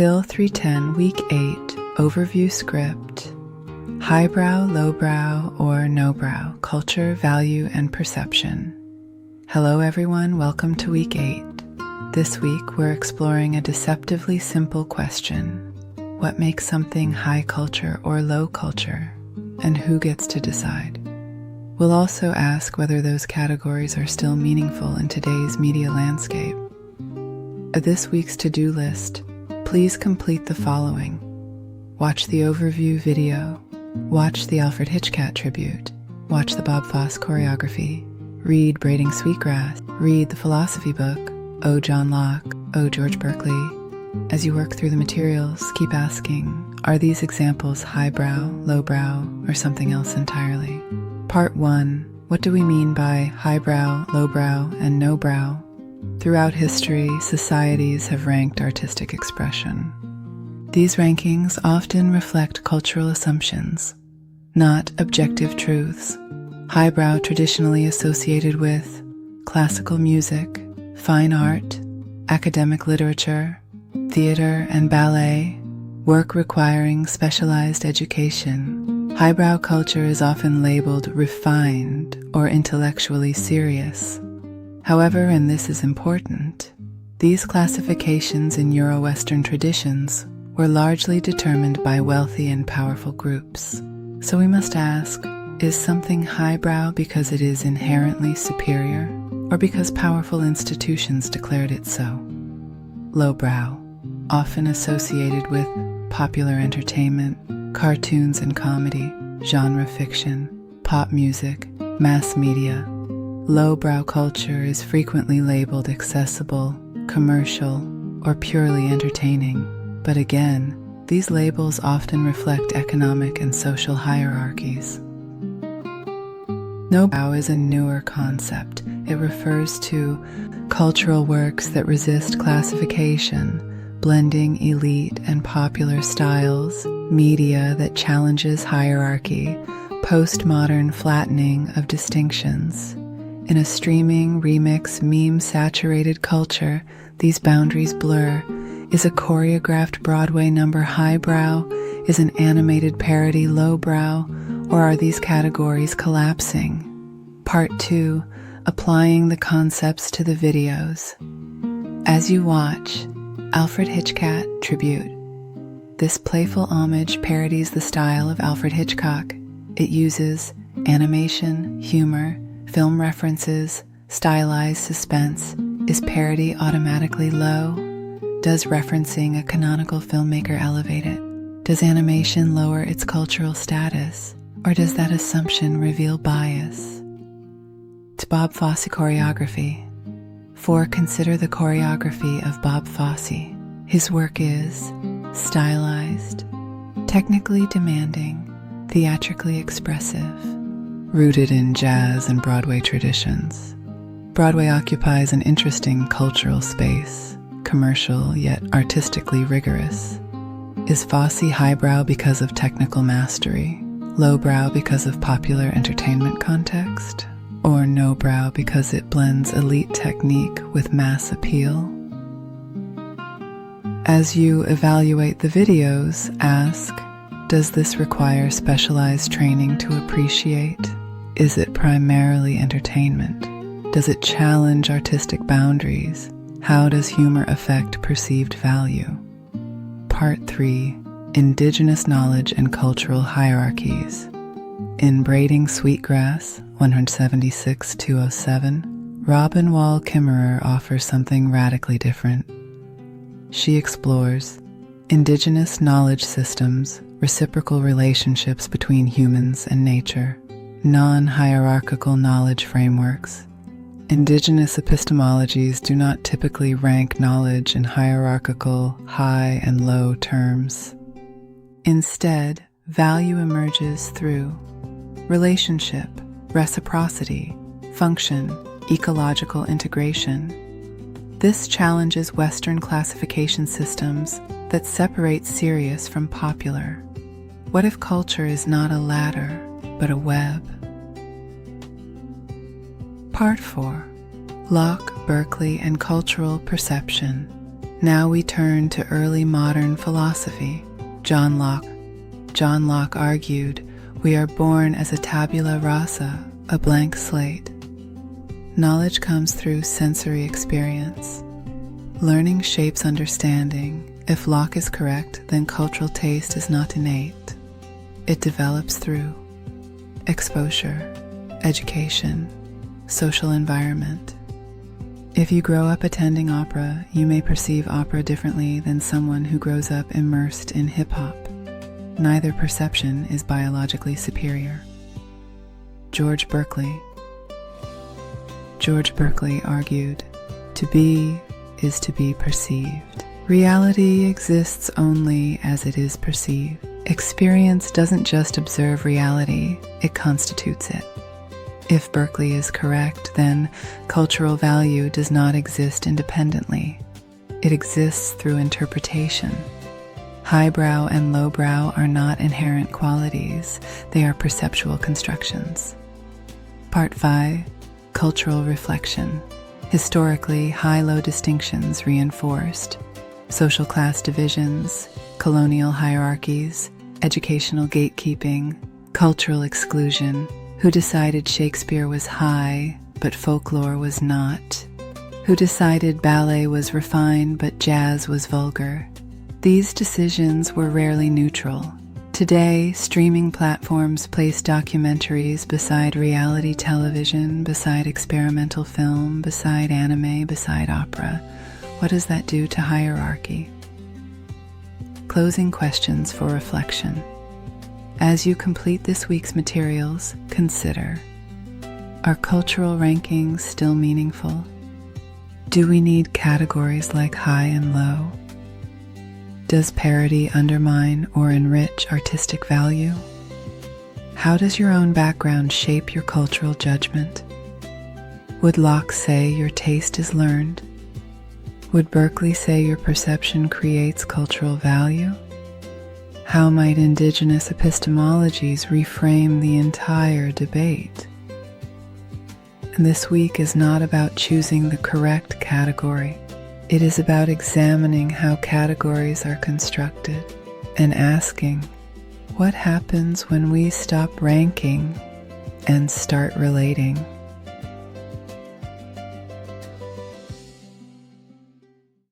Phil 310 Week 8 Overview Script. Highbrow, lowbrow, or no-brow, culture, value, and perception. Hello everyone, welcome to Week 8. This week we're exploring a deceptively simple question. What makes something high culture or low culture? And who gets to decide? We'll also ask whether those categories are still meaningful in today's media landscape. This week's to-do list. Please complete the following. Watch the overview video. Watch the Alfred Hitchcock tribute. Watch the Bob Fosse choreography. Read Braiding Sweetgrass. Read the philosophy book, Oh John Locke, Oh George Berkeley. As you work through the materials, keep asking, are these examples highbrow, lowbrow, or something else entirely? Part 1. What do we mean by highbrow, lowbrow, and no-brow? Throughout history, societies have ranked artistic expression. These rankings often reflect cultural assumptions, not objective truths. Highbrow traditionally associated with classical music, fine art, academic literature, theater and ballet, work requiring specialized education. Highbrow culture is often labeled refined or intellectually serious. However, and this is important, these classifications in Euro-Western traditions were largely determined by wealthy and powerful groups. So we must ask, is something highbrow because it is inherently superior, or because powerful institutions declared it so? Lowbrow, often associated with popular entertainment, cartoons and comedy, genre fiction, pop music, mass media. Lowbrow culture is frequently labeled accessible, commercial, or purely entertaining. But again, these labels often reflect economic and social hierarchies. No-brow is a newer concept. It refers to cultural works that resist classification, blending elite and popular styles, media that challenges hierarchy, postmodern flattening of distinctions. In a streaming, remix, meme-saturated culture, these boundaries blur. Is a choreographed Broadway number highbrow? Is an animated parody lowbrow? Or are these categories collapsing? Part 2. Applying the concepts to the videos. As you watch Alfred Hitchcock Tribute, this playful homage parodies the style of Alfred Hitchcock. It uses animation, humor, film references, stylized suspense. Is parody automatically low? Does referencing a canonical filmmaker elevate it? Does animation lower its cultural status? Or does that assumption reveal bias? To Bob Fosse choreography. 4. Consider the choreography of Bob Fosse. His work is stylized, technically demanding, theatrically expressive, rooted in jazz and Broadway traditions. Broadway occupies an interesting cultural space, commercial yet artistically rigorous. Is Fosse highbrow because of technical mastery, lowbrow because of popular entertainment context, or no-brow because it blends elite technique with mass appeal? As you evaluate the videos, ask, does this require specialized training to appreciate? Is it primarily entertainment? Does it challenge artistic boundaries? How does humor affect perceived value? Part 3. Indigenous knowledge and cultural hierarchies. In Braiding Sweetgrass, 176-207, Robin Wall Kimmerer offers something radically different. She explores indigenous knowledge systems, reciprocal relationships between humans and nature, non-hierarchical knowledge frameworks. Indigenous epistemologies do not typically rank knowledge in hierarchical high and low terms. Instead, value emerges through relationship, reciprocity, function, ecological integration. This challenges Western classification systems that separate serious from popular. What if culture is not a ladder, but a web? Part 4. Locke, Berkeley, and Cultural Perception. Now we turn to early modern philosophy. John Locke. John Locke argued, "We are born as a tabula rasa, a blank slate." Knowledge comes through sensory experience. Learning shapes understanding. If Locke is correct, then cultural taste is not innate. It develops through exposure, education, social environment. If you grow up attending opera, you may perceive opera differently than someone who grows up immersed in hip-hop. Neither perception is biologically superior. George Berkeley. George Berkeley argued, "To be is to be perceived. Reality exists only as it is perceived. Experience doesn't just observe reality, it constitutes it." If Berkeley is correct, then cultural value does not exist independently. It exists through interpretation. Highbrow and lowbrow are not inherent qualities, they are perceptual constructions. Part 5. Cultural reflection. Historically, high-low distinctions reinforced social class divisions, colonial hierarchies, educational gatekeeping, cultural exclusion. Who decided Shakespeare was high, but folklore was not? Who decided ballet was refined, but jazz was vulgar? These decisions were rarely neutral. Today, streaming platforms place documentaries beside reality television, beside experimental film, beside anime, beside opera. What does that do to hierarchy? Closing questions for reflection. As you complete this week's materials, consider: are cultural rankings still meaningful? Do we need categories like high and low? Does parity undermine or enrich artistic value? How does your own background shape your cultural judgment? Would Locke say your taste is learned? Would Berkeley say your perception creates cultural value? How might indigenous epistemologies reframe the entire debate? And this week is not about choosing the correct category. It is about examining how categories are constructed and asking, what happens when we stop ranking and start relating?